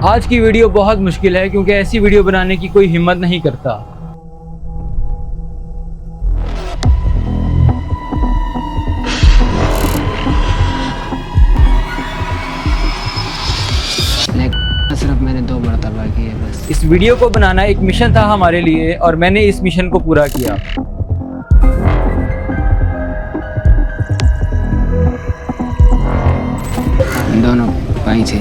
آج کی ویڈیو بہت مشکل ہے کیونکہ ایسی ویڈیو بنانے کی کوئی ہمت نہیں کرتا۔ صرف میں نے 2 مرتبہ کی ہے بس۔ اس ویڈیو کو بنانا ایک مشن تھا ہمارے لیے اور میں نے اس مشن کو پورا کیا۔ دونوں بھائی تھے۔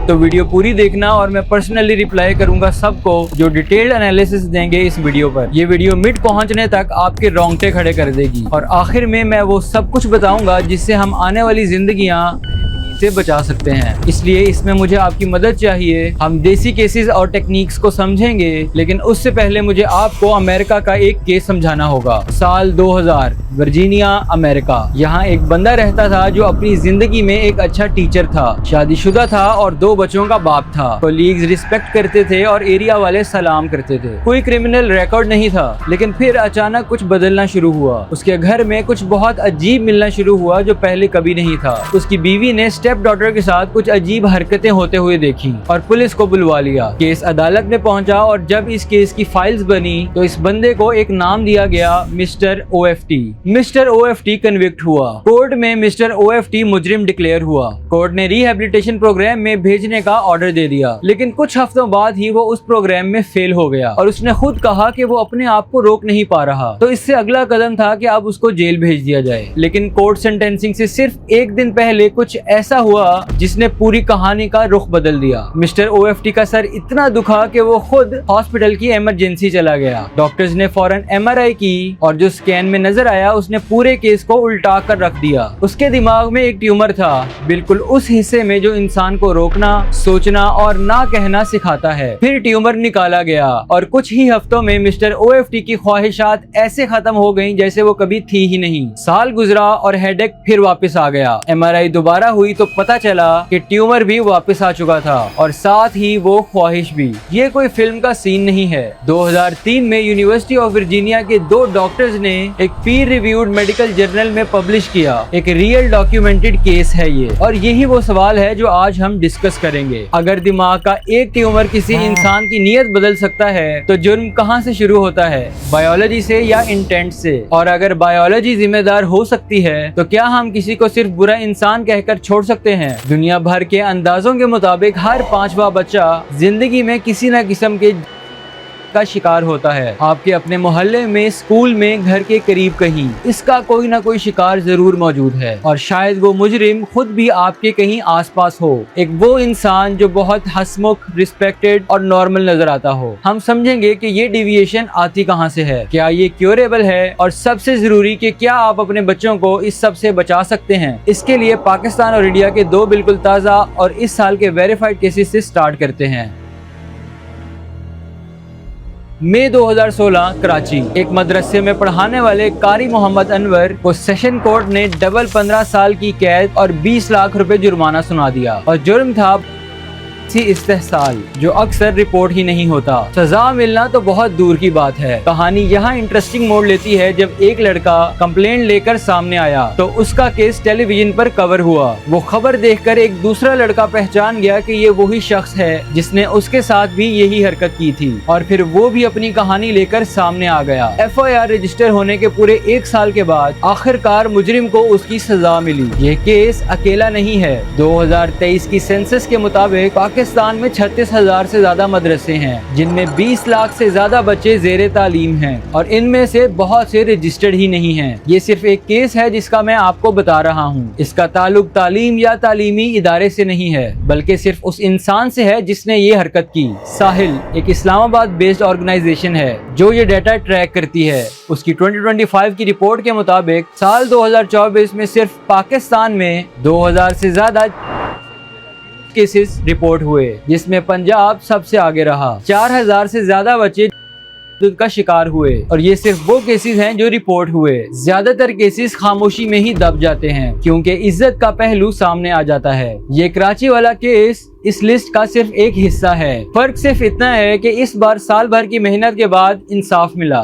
تو ویڈیو پوری دیکھنا اور میں پرسنلی ریپلائی کروں گا سب کو جو ڈیٹیلڈ انالیسس دیں گے اس ویڈیو پر۔ یہ ویڈیو مڈ پہنچنے تک آپ کے رونگٹے کھڑے کر دے گی اور آخر میں وہ سب کچھ بتاؤں گا جس سے ہم آنے والی زندگیاں سے بچا سکتے ہیں۔ اس لیے اس میں مجھے آپ کی مدد چاہیے۔ ہم دیسی کیسز اور ٹیکنیکس کو سمجھیں گے لیکن اس سے پہلے مجھے آپ کو امریکہ کا ایک کیس سمجھانا ہوگا۔ سال 2000 ورجینیا، امریکہ۔ یہاں ایک بندہ رہتا تھا جو اپنی زندگی میں ایک اچھا ٹیچر تھا، شادی شدہ تھا اور 2 بچوں کا باپ تھا۔ کولیگز رسپیکٹ کرتے تھے اور ایریا والے سلام کرتے تھے۔ کوئی کرمنل ریکارڈ نہیں تھا لیکن پھر اچانک کچھ بدلنا شروع ہوا۔ اس کے گھر میں کچھ بہت عجیب ملنا شروع ہوا جو پہلے کبھی نہیں تھا۔ اس کی بیوی نے اسٹیپ ڈاٹر کے ساتھ کچھ عجیب حرکتیں ہوتے ہوئے دیکھی اور پولیس کو بلوا لیا۔ کیس عدالت میں پہنچا اور جب اس کیس کی فائلز بنی تو اس بندے کو ایک نام دیا گیا Mr O F T. Mr O F T convict ہوا۔ کورٹ میں مسٹر او ایف ٹی مجرم ڈکلیئر ہوا۔ کورٹ نے ریہیبلیٹیشن پروگرام میں بھیجنے کا آرڈر دے دیا لیکن کچھ ہفتوں بعد ہی وہ اس پروگرام میں فیل ہو گیا اور اس نے خود کہا کہ وہ اپنے آپ کو روک نہیں پا رہا، تو اس سے اگلا قدم تھا کہ اب اس کو جیل بھیج دیا جائے۔ لیکن کورٹ سینٹینسنگ سے صرف 1 دن پہلے کچھ ایسا ہوا جس نے پوری کہانی کا رخ بدل دیا۔ مسٹر او ایف ٹی کا سر اتنا دکھا کہ وہ خود ہاسپٹل کی ایمرجنسی چلا گیا۔ ڈاکٹرز نے فوراً MRI کی اور جو سکین میں نظر آیا اس نے پورے کیس کو الٹا کر رکھ دیا۔ اس کے دماغ میں ایک ٹیومر تھا، بالکل اس حصے میں جو انسان کو روکنا، سوچنا اور نہ کہنا سکھاتا ہے۔ پھر ٹیومر نکالا گیا اور کچھ ہی ہفتوں میں مسٹر او ایف ٹی کی خواہشات ایسے ختم ہو گئیں جیسے وہ کبھی تھی ہی نہیں۔ سال گزرا اور ہیڈ ایک پھر واپس آ گیا۔ MRI دوبارہ ہوئی تو پتا چلا کہ ٹیومر بھی واپس آ چکا تھا اور ساتھ ہی وہ خواہش بھی۔ یہ کوئی فلم کا سین نہیں ہے۔ 2003 میں یونیورسٹی آف ورجینیا کے 2 ڈاکٹرز نے ایک پیر ریویوڈ میڈیکل جرنل میں پبلش کیا۔ ایک ریئل ڈاکیومنٹڈ کیس ہے یہ، اور یہی وہ سوال ہے جو آج ہم ڈسکس کریں گے۔ اگر دماغ کا ایک ٹیومر کسی انسان کی نیت بدل سکتا ہے تو جرم کہاں سے شروع ہوتا ہے؟ بایولوجی سے یا انٹینٹ سے؟ اور اگر بایولوجی ذمہ دار ہو سکتی ہے تو کیا ہم کسی کو صرف برا انسان کہہ کر چھوڑ سکتے ہیں؟ دنیا بھر کے اندازوں کے مطابق ہر 5واں بچہ زندگی میں کسی نہ قسم کے کا شکار ہوتا ہے۔ آپ کے اپنے محلے میں، اسکول میں، گھر کے قریب کہیں اس کا کوئی نہ کوئی شکار ضرور موجود ہے، اور شاید وہ مجرم خود بھی آپ کے کہیں آس پاس ہو۔ ایک وہ انسان جو بہت ہسمکھ، ریسپیکٹڈ اور نارمل نظر آتا ہو۔ ہم سمجھیں گے کہ یہ ڈیویشن آتی کہاں سے ہے، کیا یہ کیوریبل ہے، اور سب سے ضروری کہ کیا آپ اپنے بچوں کو اس سب سے بچا سکتے ہیں۔ اس کے لیے پاکستان اور انڈیا کے 2 بالکل تازہ اور اس سال کے ویریفائڈ کیسز سے سٹارٹ کرتے ہیں۔ مئی 2016 کراچی، ایک مدرسے میں پڑھانے والے قاری محمد انور کو سیشن کورٹ نے ڈبل 15 سال کی قید اور 20 لاکھ روپے جرمانہ سنا دیا، اور جرم تھا استحصال، جو اکثر رپورٹ ہی نہیں ہوتا۔ سزا ملنا تو بہت دور کی بات ہے۔ کہانی یہاں انٹرسٹنگ موڑ لیتی ہے جب ایک لڑکا کمپلینٹ لے کر سامنے آیا تو اس کا کیس ٹیلی ویژن پر کور ہوا۔ وہ خبر دیکھ کر ایک دوسرا لڑکا پہچان گیا کہ یہ وہی شخص ہے جس نے اس کے ساتھ بھی یہی حرکت کی تھی، اور پھر وہ بھی اپنی کہانی لے کر سامنے آ گیا۔ FIR رجسٹر ہونے کے پورے 1 سال کے بعد آخر کار مجرم کو اس کی سزا ملی۔ یہ کیس اکیلا نہیں ہے۔ 2023 کی سینسس کے مطابق پاکستان میں 36,000 سے زیادہ مدرسے ہیں جن میں 20 لاکھ سے زیادہ بچے زیر تعلیم ہیں، اور ان میں سے بہت سے رجسٹرڈ ہی نہیں ہیں۔ یہ صرف ایک کیس ہے جس کا میں آپ کو بتا رہا ہوں۔ اس کا تعلق تعلیم یا تعلیمی ادارے سے نہیں ہے بلکہ صرف اس انسان سے ہے جس نے یہ حرکت کی۔ ساحل ایک اسلام آباد بیسڈ آرگنائزیشن ہے جو یہ ڈیٹا ٹریک کرتی ہے۔ اس کی 2025 کی رپورٹ کے مطابق سال 2024 میں صرف پاکستان میں 2000 سے زیادہ کیسز رپورٹ ہوئے، جس میں پنجاب سب سے آگے رہا۔ 4000 سے زیادہ بچے کا شکار ہوئے، اور یہ صرف وہ کیسز ہیں جو رپورٹ ہوئے۔ زیادہ تر کیسز خاموشی میں ہی دب جاتے ہیں کیونکہ عزت کا پہلو سامنے آ جاتا ہے۔ یہ کراچی والا کیس اس لسٹ کا صرف ایک حصہ ہے۔ فرق صرف اتنا ہے کہ اس بار سال بھر کی محنت کے بعد انصاف ملا۔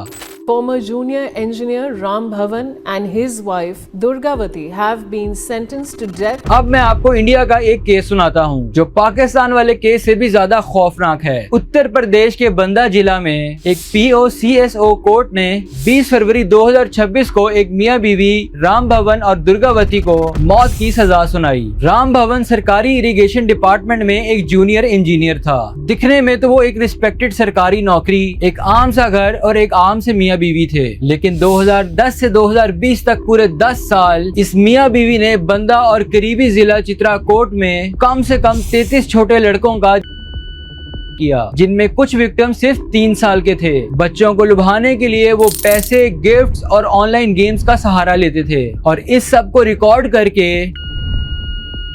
former junior engineer Ram Bhavan and his wife Durgavati have been sentenced to death. अब मैं आपको इंडिया का एक केस सुनाता हूँ जो पाकिस्तान वाले केस से भी ज्यादा खौफनाक है। उत्तर प्रदेश के बंदा जिला में एक POCSO कोर्ट ने 20 फरवरी 2026 को एक मियां बीवी राम भवन और दुर्गावती को मौत की सजा सुनाई। राम भवन सरकारी इरिगेशन डिपार्टमेंट में एक जूनियर इंजीनियर था। दिखने में तो वो एक रिस्पेक्टेड सरकारी नौकरी, एक आम सा घर और एक आम से मियां बीवी थे, लेकिन 2010 से 2020 तक पूरे 10 साल इस मियां बीवी ने बंदा और करीबी जिला चित्राकोट में कम से कम 33 छोटे लड़कों का किया, जिनमें कुछ विक्टिम सिर्फ 3 साल के थे। बच्चों को लुभाने के लिए वो पैसे, गिफ्ट्स और ऑनलाइन गेम्स का सहारा लेते थे और इस सब को रिकॉर्ड करके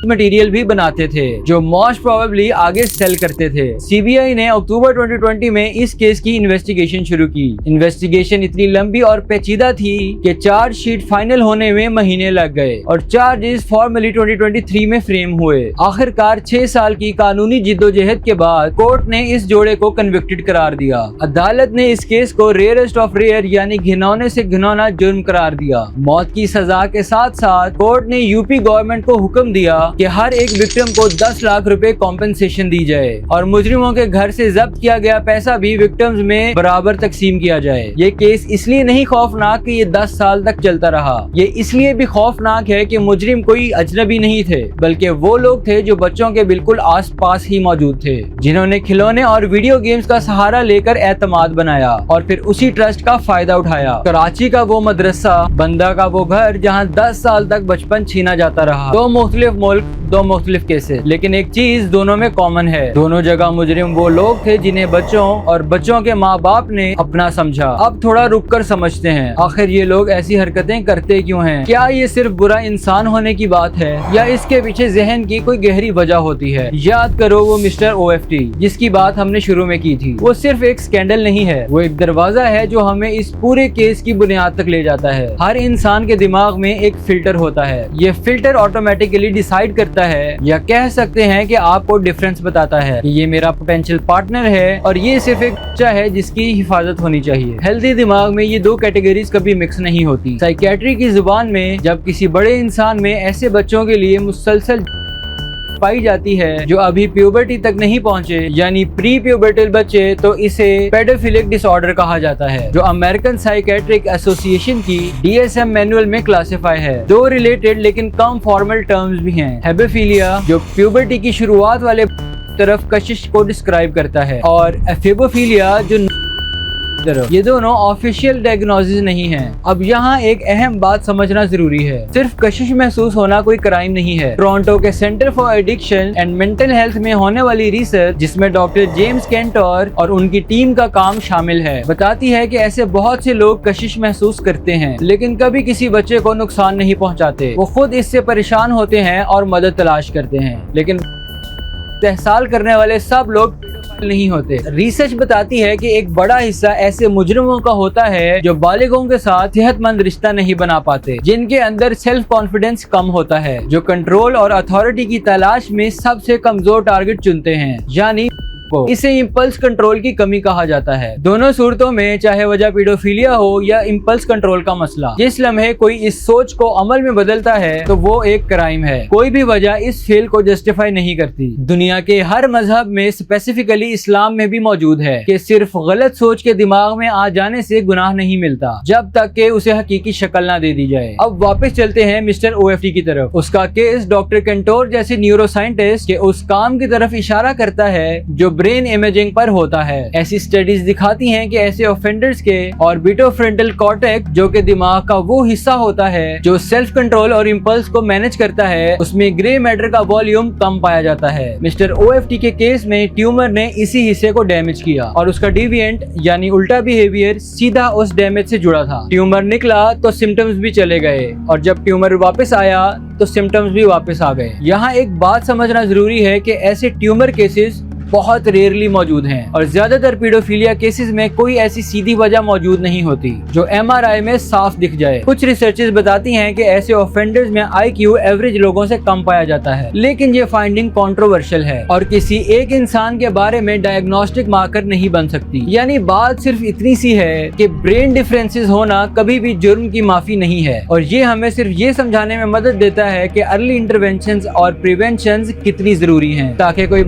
मटेरियल भी बनाते थे जो मोस्ट प्रोबेबली आगे सेल करते थे। सीबीआई ने अक्टूबर 2020 में इस केस की इन्वेस्टिगेशन शुरू की। इन्वेस्टिगेशन इतनी लंबी और पेचीदा थी कि चार्ज शीट फाइनल होने में महीने लग गए और चार्जेस फॉर्मली 2023 में फ्रेम हुए। आखिरकार 6 साल की कानूनी जिद्दोजहद के बाद कोर्ट ने इस जोड़े को कन्विक्टेड करार दिया। अदालत ने इस केस को रेयरेस्ट ऑफ रेयर यानी घिनौने से घिनौना जुर्म करार दिया। मौत की सजा के साथ साथ कोर्ट ने यूपी गवर्नमेंट को हुक्म दिया कि हर एक विक्टिम को 10 लाख रुपए कॉम्पेंसेशन दी जाए और मुजरिमों के घर से जब्त किया गया पैसा भी विक्टिम्स में बराबर तकसीम किया जाए। ये केस इसलिए नहीं खौफनाक कि ये 10 साल तक चलता रहा, ये इसलिए भी खौफनाक है कि मुजरिम कोई अजनबी नहीं थे, बल्कि वो लोग थे जो बच्चों के बिल्कुल आस पास ही मौजूद थे, जिन्होंने खिलौने और वीडियो गेम्स का सहारा लेकर एतमाद बनाया और फिर उसी ट्रस्ट का फायदा उठाया। कराची का वो मदरसा, बंदा का वो घर जहाँ 10 साल तक बचपन छीना जाता रहा। 2 मुख्तलिफ मुल्क, 2 मुख्तलिफ केसेस, लेकिन एक चीज दोनों में कॉमन है, दोनों जगह मुजरिम वो लोग थे जिन्हें बच्चों और बच्चों के माँ बाप ने अपना समझा। अब थोड़ा रुक कर समझते हैं, आखिर ये लोग ऐसी हरकतें करते क्यों हैं? क्या ये सिर्फ बुरा इंसान होने की बात है या इसके पीछे जहन की कोई गहरी वजह होती है? याद करो वो मिस्टर OFT जिसकी बात हमने शुरू में की थी, वो सिर्फ एक स्कैंडल नहीं है, वो एक दरवाजा है जो हमें इस पूरे केस की बुनियाद तक ले जाता है। हर इंसान के दिमाग में एक फिल्टर होता है, ये फिल्टर ऑटोमेटिकली डिसाइड करता है या कह सकते हैं कि आपको डिफरेंस बताता है कि ये मेरा पोटेंशियल पार्टनर है और ये सिर्फ एक बच्चा है जिसकी हिफाजत होनी चाहिए। हेल्दी दिमाग में ये 2 कैटेगरीज कभी मिक्स नहीं होती। साइकियाट्री की जुबान में जब किसी बड़े इंसान में ऐसे बच्चों के लिए मुसलसल पाई जाती है जो अभी प्यूबर्टी तक नहीं पहुंचे यानी प्री प्यूबर्टल बच्चे, तो इसे पेडोफिलिक डिसऑर्डर कहा जाता है जो अमेरिकन साइकियाट्रिक एसोसिएशन की DSM मैनुअल में क्लासिफाई है। 2 रिलेटेड लेकिन कम फॉर्मल टर्म्स भी हैं। हेबेफिलिया जो प्यूबर्टी की शुरुआत वाले तरफ कशिश को डिस्क्राइब करता है और एफेबोफिलिया जो ये दोनों ऑफिशियल डायग्नोसिस नहीं हैं। अब यहाँ एक अहम बात समझना जरूरी है, सिर्फ कशिश महसूस होना कोई क्राइम नहीं है। टोरंटो के centre for addiction and mental health में होने वाली रिसर्च जिसमें डॉक्टर जेम्स कैंटोर और उनकी टीम का काम शामिल है, बताती है कि ऐसे बहुत से लोग कशिश महसूस करते हैं लेकिन कभी किसी बच्चे को नुकसान नहीं पहुँचाते। वो खुद इससे परेशान होते हैं और मदद तलाश करते हैं, लेकिन इस्तेहसाल करने वाले सब लोग नहीं होते। रिसर्च बताती है कि एक बड़ा हिस्सा ऐसे मुजरिमों का होता है जो बालिगों के साथ सेहतमंद रिश्ता नहीं बना पाते, जिनके अंदर सेल्फ कॉन्फिडेंस कम होता है, जो कंट्रोल और अथॉरिटी की तलाश में सबसे कमजोर टारगेट चुनते हैं, यानी इसे इम्पल्स कंट्रोल की कमी कहा जाता है। दोनों सूरतों में चाहे वजह पीडोफिलिया हो या इम्पल्स कंट्रोल का मसला, जिस लम्हे कोई इस सोच को अमल में बदलता है तो वो एक क्राइम है। कोई भी वजह इस फेल को जस्टिफाई नहीं करती। दुनिया के हर मजहब में, स्पेसिफिकली इस्लाम में भी मौजूद है कि सिर्फ गलत सोच के दिमाग में आ जाने से गुनाह नहीं मिलता जब तक कि उसे हकीकी शक्ल ना दे दी जाए। अब वापस चलते हैं मिस्टर OFT की तरफ। उसका केस डॉक्टर कैंटोर जैसे न्यूरो साइंटिस्ट के उस काम की तरफ इशारा करता है जो ब्रेन इमेजिंग पर होता है। ऐसी स्टडीज दिखाती हैं कि ऐसे ऑफेंडर्स के ऑर्बिटोफ्रंटल कॉर्टेक्स, जो कि दिमाग का वो हिस्सा होता है जो सेल्फ कंट्रोल और इम्पल्स को मैनेज करता है, उसमें ग्रे मैटर का वॉल्यूम कम पाया जाता है। मिस्टर OFT के केस में ट्यूमर ने इसी हिस्से को डैमेज किया और उसका डिविएंट यानी उल्टा बिहेवियर सीधा उस डैमेज से जुड़ा था। ट्यूमर निकला तो सिम्टम्स भी चले गए और जब ट्यूमर वापस आया तो सिम्टम्स भी वापस आ गए। यहाँ एक बात समझना जरूरी है कि ऐसे ट्यूमर केसेस बहुत रेयरली मौजूद हैं और ज्यादातर पीडोफिलिया केसेस में कोई ऐसी सीधी वजह मौजूद नहीं होती जो MRI में साफ दिख जाए। कुछ रिसर्चेस बताती हैं कि ऐसे ऑफेंडर्स में IQ एवरेज लोगों से कम पाया जाता है, लेकिन ये फाइंडिंग कंट्रोवर्शियल है और किसी एक इंसान के बारे में डायग्नोस्टिक मार्कर नहीं बन सकती। यानी बात सिर्फ इतनी सी है कि ब्रेन डिफरेंसेस होना कभी भी जुर्म की माफी नहीं है और ये हमें सिर्फ ये समझाने में मदद देता है कि अर्ली इंटरवेंशंस और प्रिवेंशंस कितनी जरूरी हैं ताकि कोई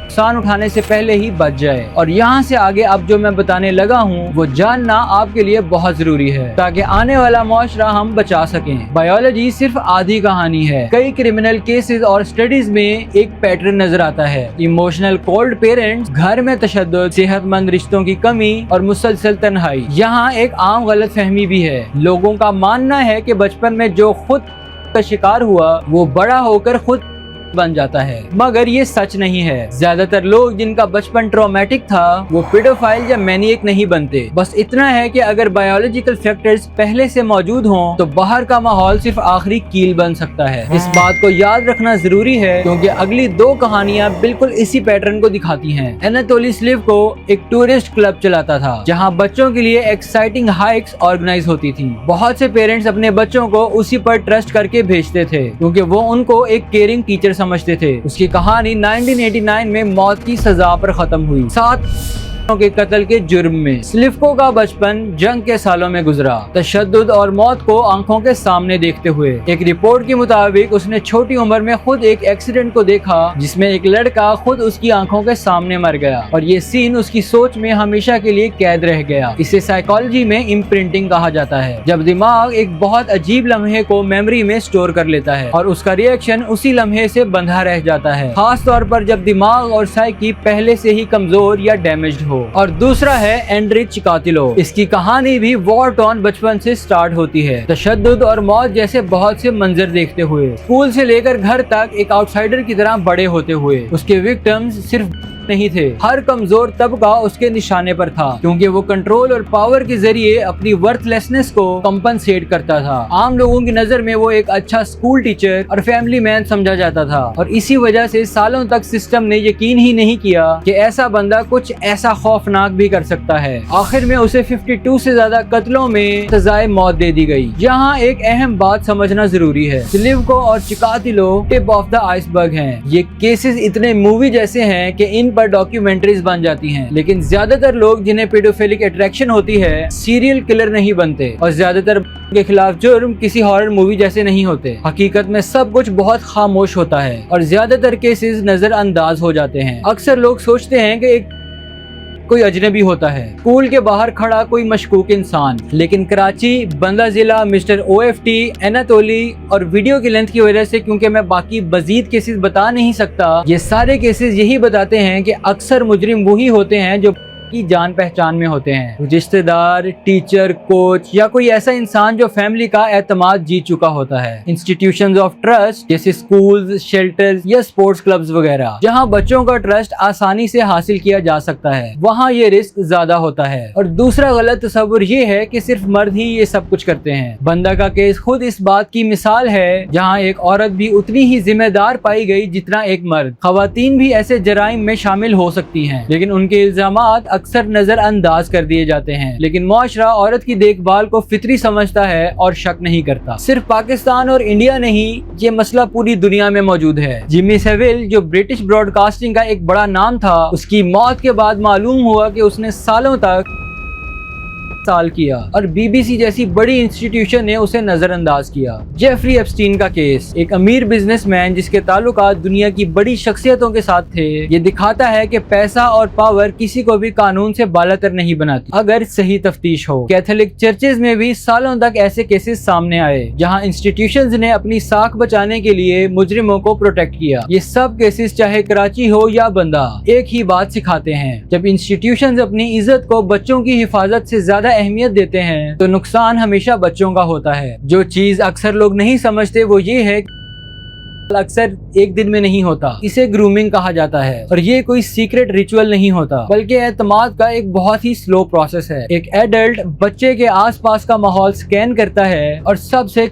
नुकसान उठाने से पहले ही बच जाए। और यहाँ से आगे अब जो मैं बताने लगा हूँ वो जानना आपके लिए बहुत जरूरी है ताकि आने वाला मुआशरा हम बचा सकें। बायोलॉजी सिर्फ आधी कहानी है। कई क्रिमिनल केसेस और स्टडीज में एक पैटर्न नजर आता है। इमोशनल कोल्ड पेरेंट्स, घर में तशद्दुद, सेहतमंद रिश्तों की कमी और मुसलसल तन्हाई। यहाँ एक आम गलतफहमी भी है। लोगों का मानना है कि बचपन में जो खुद का शिकार हुआ वो बड़ा होकर खुद बन जाता है, मगर ये सच नहीं है। ज्यादातर लोग जिनका बचपन ट्रॉमेटिक था वो पेडोफाइल या मैनिएक नहीं बनते। बस इतना है कि अगर बायोलॉजिकल फैक्टर्स पहले से मौजूद हों तो बाहर का माहौल सिर्फ आखिरी कील बन सकता है। इस बात को याद रखना जरूरी है क्योंकि अगली दो कहानियां बिल्कुल इसी पैटर्न को दिखाती हैं। एनाटोली स्लिवको एक टूरिस्ट क्लब चलाता था जहां बच्चों के लिए एक्साइटिंग हाइक्स ऑर्गेनाइज होती थी। बहुत से पेरेंट्स अपने बच्चों को उसी पर ट्रस्ट करके भेजते थे क्योंकि वो उनको एक केयरिंग टीचर समझते थे। उसकी कहानी 1989 में मौत की सजा पर खत्म हुई, 7 के कत्ल के जुर्म में। स्लिवको का बचपन जंग के सालों में गुजरा, तशद्दुद और मौत को आंखों के सामने देखते हुए। एक रिपोर्ट के मुताबिक उसने छोटी उम्र में खुद एक एक्सीडेंट को देखा जिसमें एक लड़का खुद उसकी आंखों के सामने मर गया और ये सीन उसकी सोच में हमेशा के लिए कैद रह गया। इसे साइकोलॉजी में इम्प्रिंटिंग कहा जाता है, जब दिमाग एक बहुत अजीब लम्हे को मेमोरी में स्टोर कर लेता है और उसका रिएक्शन उसी लम्हे से बंधा रह जाता है, खास तौर पर जब दिमाग और साइकी पहले से ही कमजोर या डैमेज्ड हो। और दूसरा है एंड्रिच चिकातिलो। इसकी कहानी भी वॉर टॉर्न बचपन से स्टार्ट होती है, तशद्दुद और मौत जैसे बहुत से मंजर देखते हुए, स्कूल से लेकर घर तक एक आउटसाइडर की तरह बड़े होते हुए। उसके विक्टिम्स सिर्फ नहीं थे, हर कमजोर तबका उसके निशाने पर था क्योंकि वो कंट्रोल और पावर के जरिए अपनी वर्थलेसनेस को कंपनसेट करता था। आम लोगों की नजर में वो एक अच्छा स्कूल टीचर और फैमिली मैन समझा जाता था और इसी वजह से सालों तक सिस्टम ने यकीन ही नहीं किया कि ऐसा बंदा कुछ ऐसा खौफनाक भी कर सकता है। आखिर में उसे 52 से ज्यादा कत्लों में सजाए मौत दे दी गई। यहाँ एक अहम बात समझना जरूरी है, स्लिवको और चिकातिलो टिप ऑफ द आइसबर्ग हैं। ये केसेस इतने मूवी जैसे हैं कि इन पर डॉक्यूमेंट्रीज बन जाती हैं, लेकिन ज्यादातर लोग जिन्हें पेडोफिलिक अट्रैक्शन होती है सीरियल किलर नहीं बनते और ज्यादातर के खिलाफ जुर्म किसी हॉरर मूवी जैसे नहीं होते। हकीकत में सब कुछ बहुत खामोश होता है और ज्यादातर केसेस नजरअंदाज हो जाते हैं। अक्सर लोग सोचते हैं कि एक कोई अजनबी होता है, स्कूल के बाहर खड़ा कोई मशकूक इंसान, लेकिन कराची, बंदा जिला, मिस्टर OFT, एनाटोली और वीडियो की लेंथ की वजह से क्योंकि मैं बाकी मजीद केसेस बता नहीं सकता, ये सारे केसेस यही बताते हैं कि अक्सर मुजरिम वही होते हैं जो की जान पहचान में होते हैं, रिश्तेदार, टीचर, कोच या कोई ऐसा इंसान जो फैमिली का एतमाद जीत चुका होता है। इंस्टीट्यूशंस ऑफ ट्रस्ट जैसे स्कूल्स, शेल्टर्स या स्पोर्ट्स क्लब्स वगैरह, जहां बच्चों का ट्रस्ट आसानी से हासिल किया जा सकता है, वहां ये रिस्क ज्यादा होता है। और दूसरा गलत तस्वुर ये है कि सिर्फ मर्द ही ये सब कुछ करते हैं। बंदा का केस खुद इस बात की मिसाल है जहाँ एक औरत भी उतनी ही जिम्मेदार पाई गई जितना एक मर्द। खवातीन भी ऐसे जराइम में शामिल हो सकती हैं, लेकिन उनके इल्जामात अक्सर नजरअंदाज कर दिए जाते हैं। लेकिन मुआशरा औरत की देखभाल को फितरी समझता है और शक नहीं करता। सिर्फ पाकिस्तान और इंडिया नहीं, ये मसला पूरी दुनिया में मौजूद है। जिमी सेविल जो ब्रिटिश ब्रॉडकास्टिंग का एक बड़ा नाम था, उसकी मौत के बाद मालूम हुआ कि उसने सालों तक साल किया और BBC जैसी बड़ी इंस्टीट्यूशन ने उसे नजरअंदाज किया। जेफरी एप्स्टीन का केस, एक अमीर बिजनेसमैन जिसके ताल्लुकात दुनिया की बड़ी शख्सियतों के साथ थे, ये दिखाता है कि पैसा और पावर किसी को भी कानून से बालातर नहीं बनाती अगर सही तफ्तीश हो। कैथोलिक चर्चेज में भी सालों तक ऐसे केसेस सामने आए जहां इंस्टीट्यूशंस ने अपनी साख बचाने के लिए मुजरिमों को प्रोटेक्ट किया। ये सब केसेस चाहे कराची हो या बंदा एक ही बात सिखाते हैं, जब इंस्टीट्यूशंस अपनी इज्जत को बच्चों की हिफाजत से ज्यादा अहमियत देते हैं तो नुकसान हमेशा बच्चों का होता है। जो चीज अक्सर लोग नहीं समझते वो ये है अक्सर एक दिन में नहीं होता, इसे ग्रूमिंग कहा जाता है और ये कोई सीक्रेट रिचुअल नहीं होता बल्कि एतमाद का एक बहुत ही स्लो प्रोसेस है। एक एडल्ट बच्चे के आसपास का माहौल स्कैन करता है और सबसे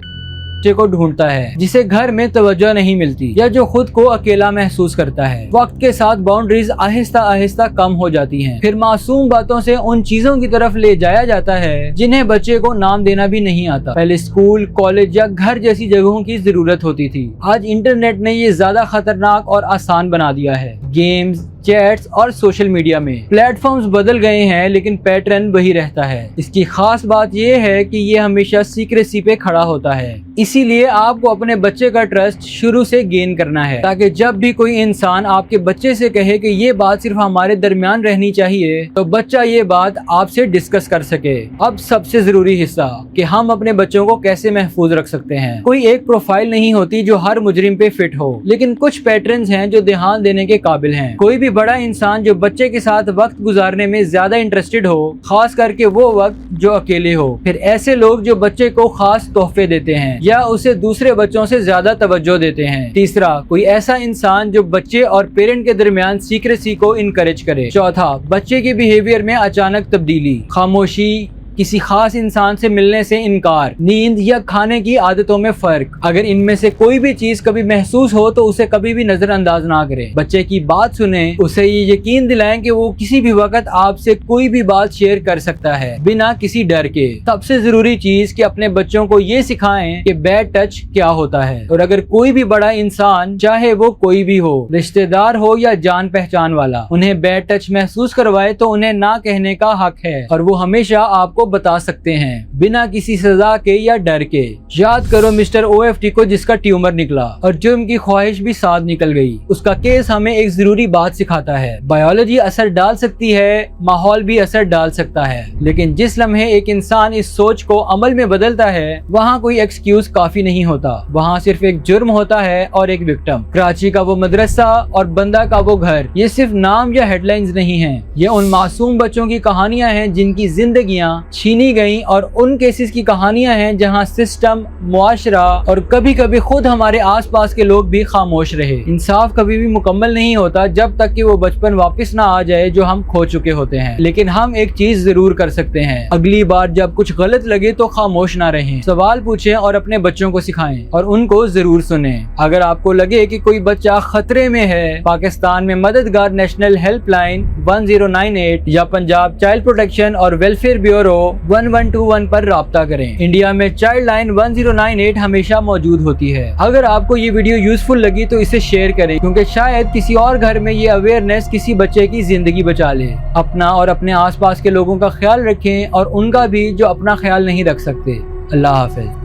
बच्चे को ढूंढता है जिसे घर में तवज्जो नहीं मिलती या जो खुद को अकेला महसूस करता है। वक्त के साथ बाउंड्रीज आहिस्ता आहिस्ता कम हो जाती हैं। फिर मासूम बातों से उन चीजों की तरफ ले जाया जाता है जिन्हें बच्चे को नाम देना भी नहीं आता। पहले स्कूल, कॉलेज या घर जैसी जगहों की जरूरत होती थी। आज इंटरनेट ने ये ज्यादा खतरनाक और आसान बना दिया है। गेम्स, चैट्स और सोशल मीडिया में प्लेटफॉर्म्स बदल गए हैं लेकिन पैटर्न वही रहता है। इसकी खास बात यह है कि ये हमेशा सीक्रेसी पे खड़ा होता है। इसीलिए आपको अपने बच्चे का ट्रस्ट शुरू से गेन करना है ताकि जब भी कोई इंसान आपके बच्चे से कहे कि ये बात सिर्फ हमारे दरमियान रहनी चाहिए तो बच्चा ये बात आपसे डिस्कस कर सके। अब सबसे जरूरी हिस्सा कि हम अपने बच्चों को कैसे महफूज रख सकते हैं। कोई एक प्रोफाइल नहीं होती जो हर मुजरिम पे फिट हो, लेकिन कुछ पैटर्न्स हैं जो ध्यान देने के काबिल हैं। कोई भी बड़ा इंसान जो बच्चे के साथ वक्त गुजारने में ज्यादा इंटरेस्टेड हो, खास करके वो वक्त जो अकेले हो। फिर ऐसे लोग जो बच्चे को खास तोहफे देते हैं या उसे दूसरे बच्चों से ज्यादा तवज्जो देते हैं। तीसरा, कोई ऐसा इंसान जो बच्चे और पेरेंट के दरमियान सीक्रेसी को इनकरेज करे। चौथा, बच्चे के बिहेवियर में अचानक तब्दीली, खामोशी, किसी खास इंसान से मिलने से इनकार, नींद या खाने की आदतों में फर्क। अगर इनमें से कोई भी चीज कभी महसूस हो तो उसे कभी भी नजरअंदाज ना करें। बच्चे की बात सुने, उसे ये यकीन दिलाएं कि वो किसी भी वक्त आपसे कोई भी बात शेयर कर सकता है बिना किसी डर के। सबसे जरूरी चीज कि अपने बच्चों को ये सिखाएं कि बैड टच क्या होता है। और अगर कोई भी बड़ा इंसान, चाहे वो कोई भी हो, रिश्तेदार हो या जान पहचान वाला, उन्हें बैड टच महसूस करवाए तो उन्हें ना कहने का हक है और वो हमेशा आपको बता सकते हैं बिना किसी सजा के या डर के। याद करो मिस्टर OFT को जिसका ट्यूमर निकला और जुर्म की ख्वाहिश भी साथ निकल गई। उसका केस हमें एक जरूरी बात सिखाता है। बायोलॉजी असर डाल सकती है, माहौल भी असर डाल सकता है, लेकिन जिस लम्हे एक इंसान इस सोच को अमल में बदलता है वहाँ कोई एक्सक्यूज काफी नहीं होता। वहाँ सिर्फ एक जुर्म होता है और एक विक्टिम। कराची का वो मदरसा और बंदा का वो घर, ये सिर्फ नाम या हेडलाइंस नहीं है। ये उन मासूम बच्चों की कहानियां हैं जिनकी जिंदगियां छीनी गई और उन केसेस की कहानियां हैं जहां सिस्टम, मुआशरा और कभी कभी खुद हमारे आसपास के लोग भी खामोश रहे। इंसाफ कभी भी मुकम्मल नहीं होता जब तक कि वो बचपन वापस ना आ जाए जो हम खो चुके होते हैं। लेकिन हम एक चीज जरूर कर सकते हैं, अगली बार जब कुछ गलत लगे तो खामोश ना रहें, सवाल पूछें और अपने बच्चों को सिखाएं और उनको जरूर सुनें। अगर आपको लगे कि कोई बच्चा खतरे में है, पाकिस्तान में मददगार नेशनल हेल्पलाइन 1098 या पंजाब चाइल्ड प्रोटेक्शन और वेलफेयर ब्यूरो 1121 पर राब्ता करें। इंडिया में चाइल्ड लाइन 1098 हमेशा मौजूद होती है। अगर आपको ये वीडियो यूजफुल लगी तो इसे शेयर करें, क्योंकि शायद किसी और घर में ये अवेयरनेस किसी बच्चे की जिंदगी बचा ले। अपना और अपने आसपास के लोगों का ख्याल रखें और उनका भी जो अपना ख्याल नहीं रख सकते। अल्लाह हाफिज।